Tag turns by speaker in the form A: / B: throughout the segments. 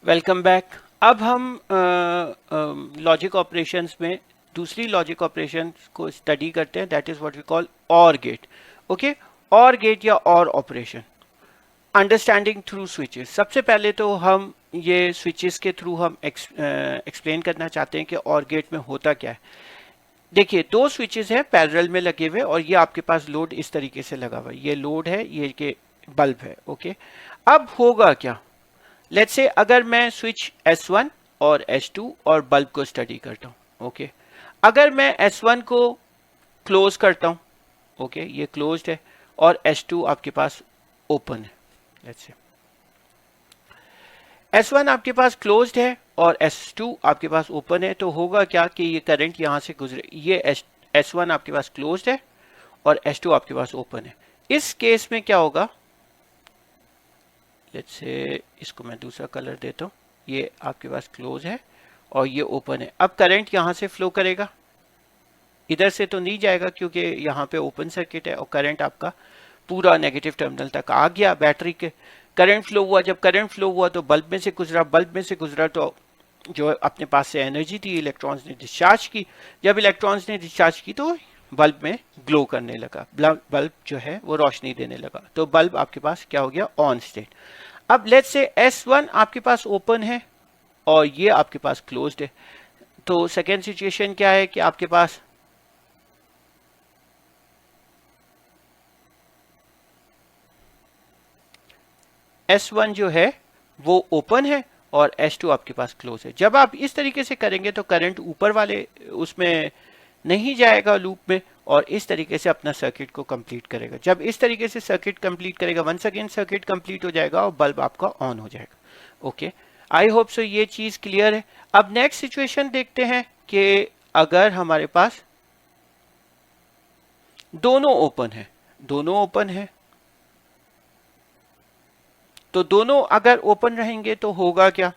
A: Welcome back. अब हम logic operations में दूसरी लॉजिक ऑपरेशन को स्टडी करते हैं, that is what we call OR gate. Okay, OR gate या OR operation understanding through switches. सबसे पहले तो हम ये स्विचेस के थ्रू हम एक्सप्लेन करना चाहते हैं कि और गेट में होता क्या है। देखिए, दो स्विचेस हैं पैरेलल में लगे हुए और ये आपके पास लोड इस तरीके से लगा हुआ है। ये लोड है, ये के बल्ब है। ओके, अब होगा क्या, लेट्स से अगर मैं स्विच S1 और S2 और बल्ब को स्टडी करता हूं। ओके, अगर मैं S1 को क्लोज करता हूं, ओके, ये क्लोज्ड है, और S2 आपके पास ओपन है। लेट्स से S1 आपके पास क्लोज्ड है और S2 आपके पास ओपन है, तो होगा क्या कि ये करंट यहां से गुजरे, ये S1 आपके पास क्लोज्ड है और S2 आपके पास ओपन है। इस केस में क्या होगा, लेट्स से इसको मैं दूसरा कलर देता हूँ। ये आपके पास क्लोज है और ये ओपन है। अब करंट यहाँ से फ्लो करेगा, इधर से तो नहीं जाएगा क्योंकि यहाँ पे ओपन सर्किट है, और करंट आपका पूरा नेगेटिव टर्मिनल तक आ गया। बैटरी के करंट फ्लो हुआ, जब करंट फ्लो हुआ तो बल्ब में से गुजरा, बल्ब में से गुजरा तो जो अपने पास से एनर्जी थी इलेक्ट्रॉन्स ने डिस्चार्ज की। जब इलेक्ट्रॉन्स ने डिस्चार्ज की तो बल्ब में ग्लो करने लगा, बल्ब जो है वो रोशनी देने लगा, तो बल्ब आपके पास क्या हो गया, ऑन स्टेट। अब लेट्स से S1 आपके पास ओपन है और ये आपके पास क्लोज्ड है, तो सेकेंड सिचुएशन क्या है कि आपके पास S1 जो है वो ओपन है और S2 आपके पास क्लोज है। जब आप इस तरीके से करेंगे तो करंट ऊपर वाले उसमें नहीं जाएगा लूप में, और इस तरीके से अपना सर्किट को कंप्लीट करेगा। जब इस तरीके से सर्किट कंप्लीट करेगा, वंस अगेन सर्किट कंप्लीट हो जाएगा और बल्ब आपका ऑन हो जाएगा। ओके, आई होप सो ये चीज क्लियर है। अब नेक्स्ट सिचुएशन देखते हैं कि अगर हमारे पास दोनों ओपन है, दोनों ओपन है, तो दोनों अगर ओपन रहेंगे तो होगा क्या,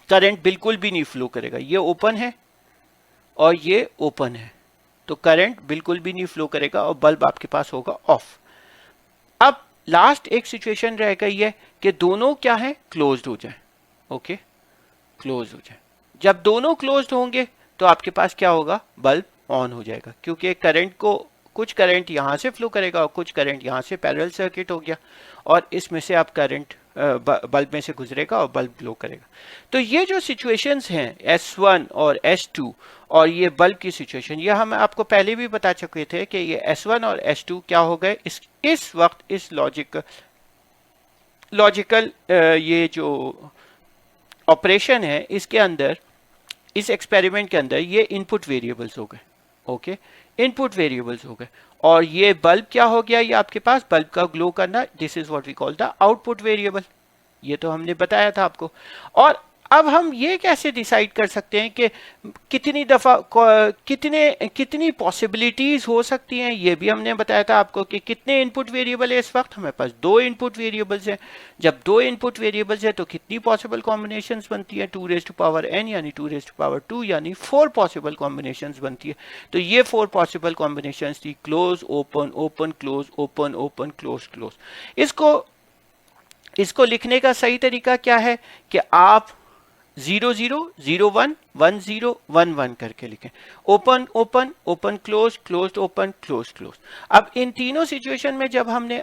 A: करंट बिल्कुल भी नहीं फ्लो करेगा। ये ओपन है और ये ओपन है, तो करंट बिल्कुल भी नहीं फ्लो करेगा और बल्ब आपके पास होगा ऑफ। अब लास्ट एक सिचुएशन रह गई है कि दोनों क्या है, क्लोज्ड हो जाए। ओके, क्लोज हो जाए। जब दोनों क्लोज्ड होंगे तो आपके पास क्या होगा, बल्ब ऑन हो जाएगा, क्योंकि करंट को कुछ करंट यहां से फ्लो करेगा और कुछ करंट यहां से पैरेलल सर्किट हो गया, और इसमें से आप करंट बल्ब में से गुजरेगा और बल्ब ग्लो करेगा। तो ये जो सिचुएशंस हैं S1 और S2 और ये बल्ब की सिचुएशन, ये हम आपको पहले भी बता चुके थे कि ये S1 और S2 क्या हो गए इस वक्त इस लॉजिकल ये जो ऑपरेशन है इसके अंदर, इस एक्सपेरिमेंट के अंदर ये इनपुट वेरिएबल्स हो गए। ओके, इनपुट वेरिएबल्स हो गए, और ये बल्ब क्या हो गया, ये आपके पास बल्ब का ग्लो करना, this is what we call the output variable. ये तो हमने बताया था आपको। और अब हम ये कैसे डिसाइड कर सकते हैं कि कितनी दफा कितनी पॉसिबिलिटीज हो सकती हैं, ये भी हमने बताया था आपको कि कितने इनपुट वेरिएबल है इस वक्त हमारे पास, दो इनपुट वेरिएबल्स हैं। जब दो इनपुट वेरिएबल्स है तो कितनी पॉसिबल कॉम्बिनेशंस बनती है, 2 रेज़ टू पावर n यानी 2 रेज़ टू पावर 2 यानी 4 पॉसिबल कॉम्बिनेशंस बनती है। तो ये 4 पॉसिबल कॉम्बिनेशंस थी, close open open close open open close close. इसको लिखने का सही तरीका क्या है कि आप 0 0 0 1 1 0 1 1 करके लिखें, open open open close close open close close. अब इन तीनों सिचुएशन में जब हमने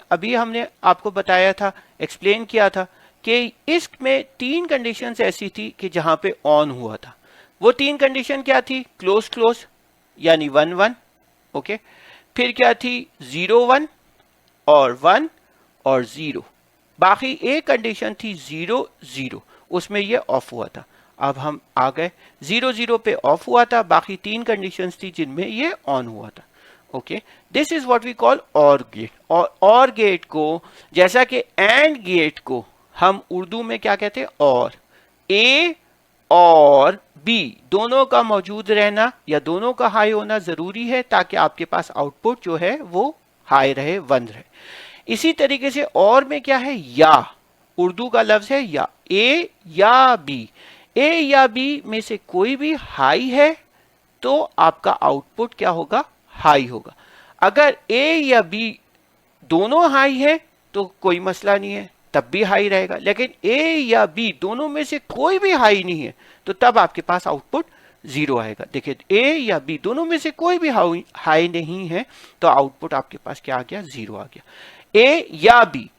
A: आपको बताया था, एक्सप्लेन किया था कि इसमें तीन कंडीशंस ऐसी थी कि जहां पे ऑन हुआ था। वो तीन कंडीशन क्या थी, क्लोज क्लोज यानी 1 1, ओके, फिर क्या थी 0 1 और 1 और 0, बाकी एक कंडीशन थी 0 0, उसमें ये ऑफ हुआ था। अब हम आ गए 0 0 पे ऑफ हुआ था, बाकी तीन कंडीशंस थी जिनमें ये ऑन हुआ था। Okay, this is what we call OR gate. OR gate को, जैसा कि एंड गेट को हम उर्दू में क्या कहते हैं, और ए और बी दोनों का मौजूद रहना या दोनों का हाई होना जरूरी है, ताकि आपके पास आउटपुट जो है वो हाई रहे, 1 रहे। इसी तरीके से और में क्या है, या, उर्दू का लफ्ज है या, ए या बी, ए या बी में से कोई भी हाई है तो आपका आउटपुट क्या होगा, हाई होगा। अगर ए या बी दोनों हाई है तो कोई मसला नहीं है, तब भी हाई रहेगा, लेकिन ए या बी दोनों में से कोई भी हाई नहीं है तो तब आपके पास आउटपुट 0 आएगा। देखिए ए या बी दोनों में से कोई भी हाई नहीं है तो आउटपुट आपके पास क्या आ गया, 0 आ गया। ए या बी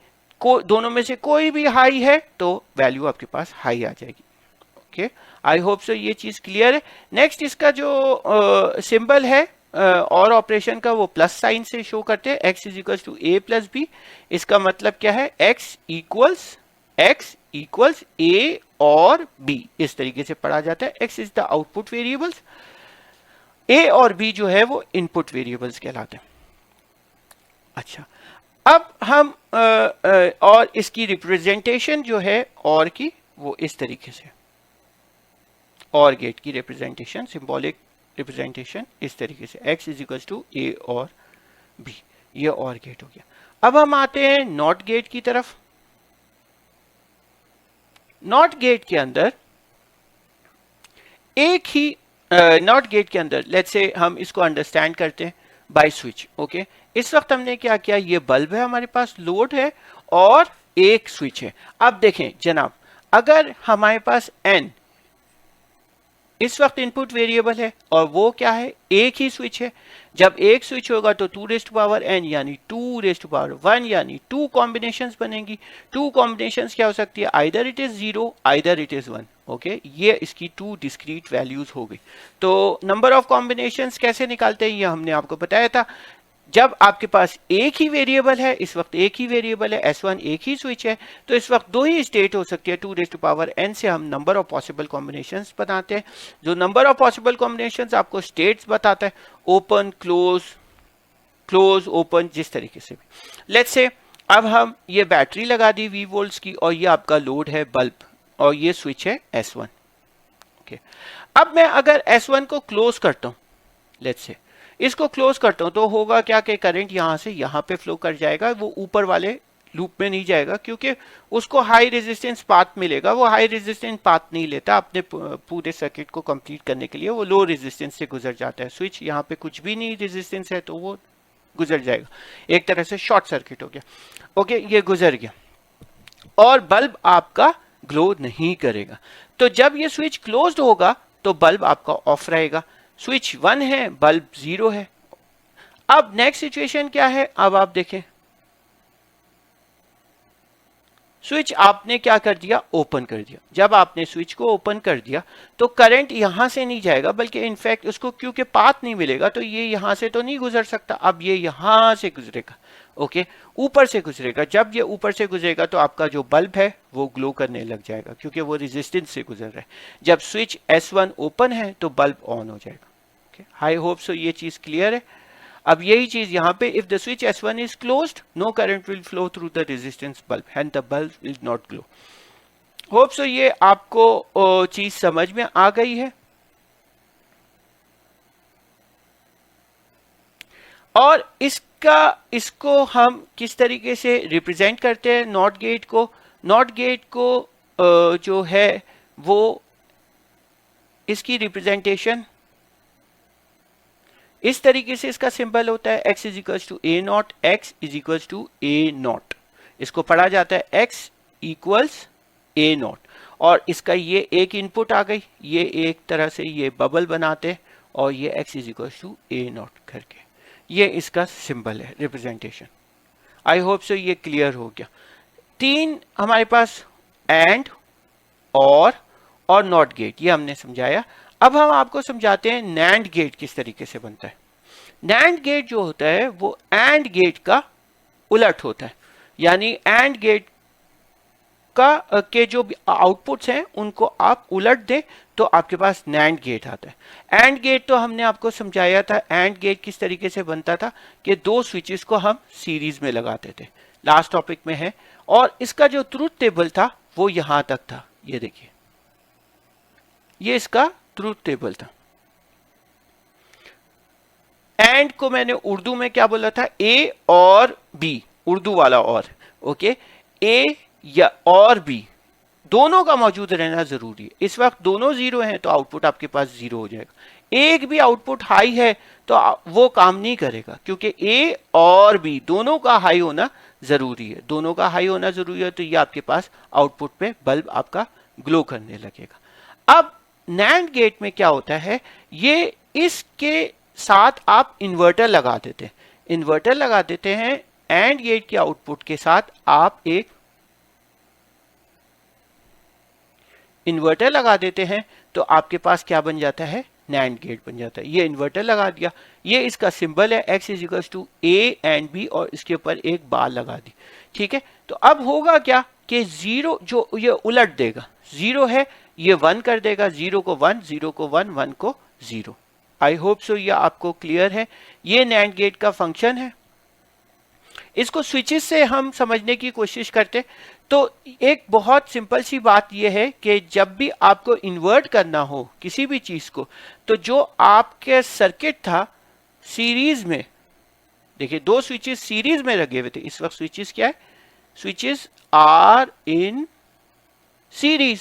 A: को दोनों में से कोई भी हाई है तो वैल्यू आपके पास हाई आ जाएगी। ओके, आई होप सो ये चीज क्लियर है। नेक्स्ट इसका जो सिंबल है और ऑपरेशन का वो प्लस साइन से शो करते हैं, x is equals to A plus B. इसका मतलब क्या है, x इक्वल्स ए और b, इस तरीके से पढ़ा जाता है। x is the output variables, a और b जो है वो इनपुट वेरिएबल्स कहलाते हैं। अच्छा, अब हम और इसकी रिप्रेजेंटेशन जो है और की वो इस तरीके से, और गेट की रिप्रेजेंटेशन, सिंबॉलिक रिप्रेजेंटेशन इस तरीके से, x इज इक्वल टू ए और b, ये और गेट हो गया। अब हम आते हैं नॉट गेट की तरफ। नॉट गेट के अंदर एक ही नॉट गेट के अंदर लेट्स से हम इसको अंडरस्टैंड करते हैं बाय स्विच। ओके, इस वक्त हमने क्या किया, ये बल्ब है हमारे पास, लोड है और एक स्विच है। अब देखें जनाब, अगर हमारे पास n इस वक्त इनपुट वेरिएबल है और वो क्या है, एक ही स्विच है, जब एक स्विच होगा तो 2 रेज़ टू पावर n यानी 2 रेज़ टू पावर 1 यानी 2 कॉम्बिनेशंस बनेंगी। 2 कॉम्बिनेशंस क्या हो सकती है, either it is 0 either it is 1। Okay, ये इसकी 2 डिस्क्रीट वैल्यूज हो गई। तो नंबर ऑफ कॉम्बिनेशंस कैसे निकालते हैं ये हमने आपको बताया था। जब आपके पास एक ही वेरिएबल है, इस वक्त एक ही वेरिएबल है, S1 एक ही स्विच है, तो इस वक्त 2 ही स्टेट हो सकती है। 2 रेज़ टू पावर n से हम नंबर ऑफ पॉसिबल कॉम्बिनेशंस बनाते हैं। जो नंबर ऑफ पॉसिबल कॉम्बिनेशंस आपको स्टेट्स बताता है, ओपन क्लोज क्लोज ओपन, जिस तरीके से भी। लेट्स से अब हम ये बैटरी लगा दी V वोल्ट्स की और ये आपका लोड है बल्ब और ये स्विच है S1। ओके, अब मैं अगर S1 को क्लोज करता हूं, लेट्स से इसको क्लोज करता हूं, तो होगा क्या कि करंट यहां से यहां पे फ्लो कर जाएगा, वो ऊपर वाले लूप में नहीं जाएगा क्योंकि उसको हाई रेजिस्टेंस पाथ मिलेगा। वो हाई रेजिस्टेंस पाथ नहीं लेता अपने पूरे सर्किट को कंप्लीट करने के लिए, वो लो रेजिस्टेंस से गुजर जाता है। स्विच यहाँ पे कुछ भी नहीं रेजिस्टेंस है तो वो गुजर जाएगा, एक तरह से शॉर्ट सर्किट हो गया। ओके, ये गुजर गया और बल्ब आपका ग्लो नहीं करेगा। तो जब ये स्विच क्लोज्ड होगा तो बल्ब आपका ऑफ रहेगा। स्विच 1 है, बल्ब 0 है। अब नेक्स्ट सिचुएशन क्या है, अब आप देखें, स्विच आपने क्या कर दिया, ओपन कर दिया। जब आपने स्विच को ओपन कर दिया तो करंट यहां से नहीं जाएगा, बल्कि इनफैक्ट उसको क्योंकि पाथ नहीं मिलेगा तो ये यहां से तो नहीं गुजर सकता, अब ये यहां से गुजरेगा। ओके, ऊपर से गुजरेगा। जब ये ऊपर से गुजरेगा तो आपका जो बल्ब है वो ग्लो करने लग जाएगा क्योंकि वो रेजिस्टेंस से गुजर रहा है। जब स्विच S1 ओपन है तो बल्ब ऑन हो जाएगा। आई होप सो ये चीज क्लियर है। अब यही चीज यहां पे, if the switch S1 is closed, no current will flow through the resistance bulb and the bulb will not glow. Hope so ये आपको चीज समझ में आ गई है। और इसको हम किस तरीके से रिप्रेजेंट करते हैं नॉट गेट को। नॉट गेट को जो है वो इसकी रिप्रेजेंटेशन इस तरीके से, इसका सिंबल होता है x is equals to A not, x is equals to A not. इसको पढ़ा जाता है x इक्वल्स ए नॉट। और इसका ये एक इनपुट आ गई, ये एक तरह से ये बबल बनाते और ये x is equals to A not करके, ये इसका सिंबल है, रिप्रेजेंटेशन। आई होप सो ये क्लियर हो गया। 3 हमारे पास एंड और नॉट गेट, ये हमने समझाया। अब हम आपको समझाते हैं नैंड गेट किस तरीके से बनता है। नैंड गेट जो होता है वो एंड गेट का उलट होता है, यानी एंड गेट का के जो आउटपुट्स हैं उनको आप उलट दें तो आपके पास नैंड गेट आता है। एंड गेट तो हमने आपको समझाया था, एंड गेट किस तरीके से बनता था कि 2 स्विचेस को हम सीरीज में लगाते थे, लास्ट टॉपिक में है। और इसका जो ट्रूथ टेबल था वो यहां तक था, ये देखिए, ये इसका ट्रूथ टेबल था। एंड को मैंने उर्दू में क्या बोला था, ए और बी, उर्दू वाला और। ओके, ए या और बी दोनों का मौजूद रहना जरूरी है। इस वक्त दोनों 0 हैं तो आउटपुट आपके पास 0 हो जाएगा। एक भी आउटपुट हाई है तो वो काम नहीं करेगा क्योंकि ए और बी दोनों का हाई होना ज़रूरी है, दोनों का हाई होना ज़रूरी है, तो ये आपके पास आउटपुट पे बल्ब आपका ग्लो करने लगेगा। अब नैंड गेट में क्या होता है, ये इसके साथ आप इन्वर्टर लगा देते हैं, इन्वर्टर लगा देते हैं, एंड गेट के आउटपुट के साथ आप एक इन्वर्टर लगा देते हैं, तो आपके पास क्या बन जाता है, नैंड गेट बन जाता है। ये इन्वर्टर लगा दिया, ये इसका सिंबल है x is equal to A and B, और इसके ऊपर एक बार लगा दी, ठीक है। तो अब होगा क्या कि जीरो जो ये उलट देगा, जीरो है ये वन कर देगा, जीरो को वन, जीरो को वन, वन को जीरो। आई होप सो ये आपको क्लियर है, ये नैंड गेट का फंक्शन है। इसको स्विचेस से हम समझने की कोशिश करते, तो एक बहुत सिंपल सी बात यह है कि जब भी आपको इन्वर्ट करना हो किसी भी चीज को, तो जो आपके सर्किट था सीरीज में, देखिए दो स्विचेस सीरीज में लगे हुए थे, इस वक्त स्विचेस क्या है, switches are in series,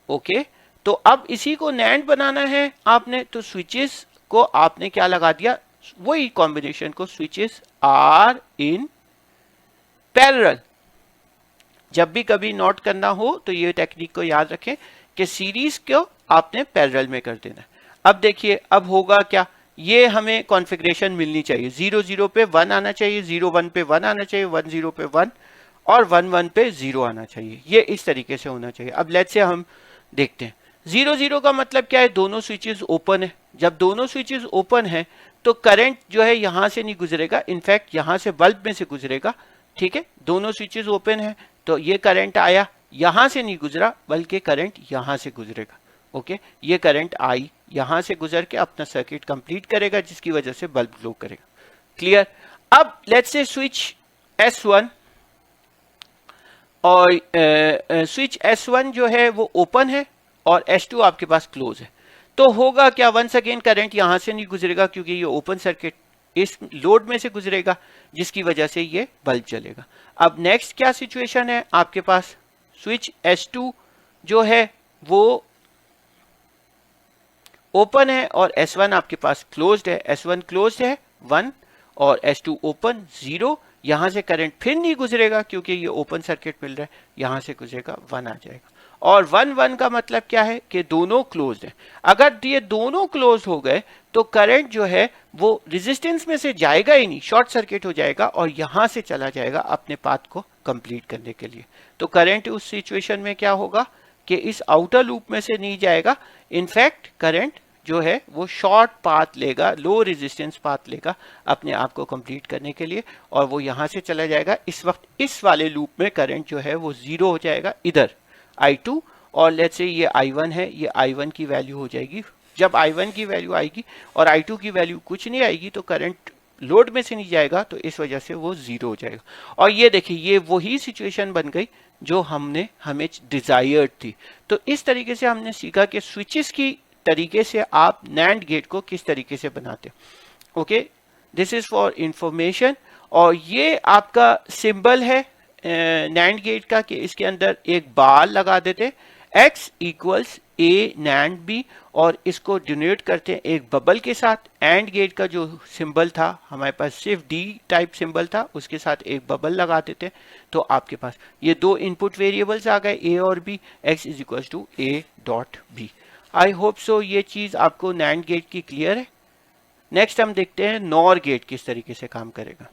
A: okay. तो अब इसी को नैंड बनाना है आपने, तो स्विचेस को आपने क्या लगा दिया, वही कॉम्बिनेशन को, स्विचेस आर इन पैरेलल। जब भी कभी नोट करना हो तो ये टेक्निक को याद रखें कि सीरीज को आपने पैरेलल में कर देना है। अब देखिए अब होगा क्या, ये हमें कॉन्फ़िगरेशन मिलनी चाहिए, 0 0 पे 1 आना चाहिए, 0 1 पे 1 आना चाहिए, 1 0 पे 1 और 1 1 पे 0 आना चाहिए, ये इस तरीके से होना चाहिए। अब लेट्स से हम देखते हैं 0 0 का मतलब क्या है, दोनों स्विचेस ओपन है। जब दोनों स्विचेस ओपन है तो करंट जो है यहां से नहीं गुजरेगा, इनफैक्ट यहां से बल्ब में से गुजरेगा, ठीक है। दोनों स्विचेस ओपन है तो ये करंट आया, यहां से नहीं गुजरा बल्कि करंट यहां से गुजरेगा, ओके। ये करंट आई यहां से गुजर के अपना सर्किट कंप्लीट करेगा, जिसकी वजह से बल्ब ग्लो करेगा, क्लियर। अब लेट्स से स्विच S1 और स्विच S1 जो है वो ओपन है और S2 आपके पास क्लोज है, तो होगा क्या, वंस अगेन करंट यहां से नहीं गुजरेगा क्योंकि ये ओपन सर्किट इस लोड में से गुजरेगा, जिसकी वजह से ये बल्ब जलेगा। अब नेक्स्ट क्या सिचुएशन है आपके पास, स्विच S2 जो है वो ओपन है और S1 आपके पास क्लोज्ड है, S1 क्लोज्ड है 1 और S2 ओपन 0, यहां से करंट फिर नहीं गुजरेगा क्योंकि ये ओपन सर्किट मिल रहा है, यहां से गुजरेगा 1 आ जाएगा। और 1 1 का मतलब क्या है कि दोनों क्लोज्ड है। अगर ये दोनों क्लोज हो गए तो करंट जो है वो रेजिस्टेंस में से जाएगा ही नहीं, शॉर्ट सर्किट हो जाएगा और यहां से चला जाएगा अपने पाथ को कंप्लीट करने के लिए। तो करंट उस सिचुएशन में क्या होगा कि इस आउटर लूप में से नहीं जाएगा, इनफैक्ट करंट जो है वो शॉर्ट पाथ लेगा, लो रेजिस्टेंस पाथ लेगा अपने आप को कंप्लीट करने के लिए, और वो यहां से चला जाएगा। इस वक्त इस वाले लूप में करंट जो है वो 0 हो जाएगा इधर I2, और लेट्स से ये I1 है, ये I1 की वैल्यू हो जाएगी। जब I1 की वैल्यू आएगी और I2 की वैल्यू कुछ नहीं आएगी तो करंट लोड में से नहीं जाएगा, तो इस वजह से वो 0 हो जाएगा। और ये देखिए ये वही सिचुएशन बन गई जो हमें डिजायर्ड थी। तो इस तरीके से हमने सीखा कि स्विचेस की तरीके से आप नैंड गेट को किस तरीके से बनाते, okay. This is for information. और ये आपका सिंबल है नैंड गेट का कि इसके अंदर एक बार लगा देते x equals a NAND B, और इसको डिनोट करते हैं एक बबल के साथ। एंड गेट का जो सिंबल था हमारे पास सिर्फ डी टाइप सिंबल था, उसके साथ एक बबल लगा देते, तो आपके पास ये दो इनपुट वेरिएबल्स आ गए ए और B, x is equals to A dot B. I hope so ये चीज आपको नैंड गेट की क्लियर है। नेक्स्ट हम देखते हैं नॉर गेट किस तरीके से काम करेगा।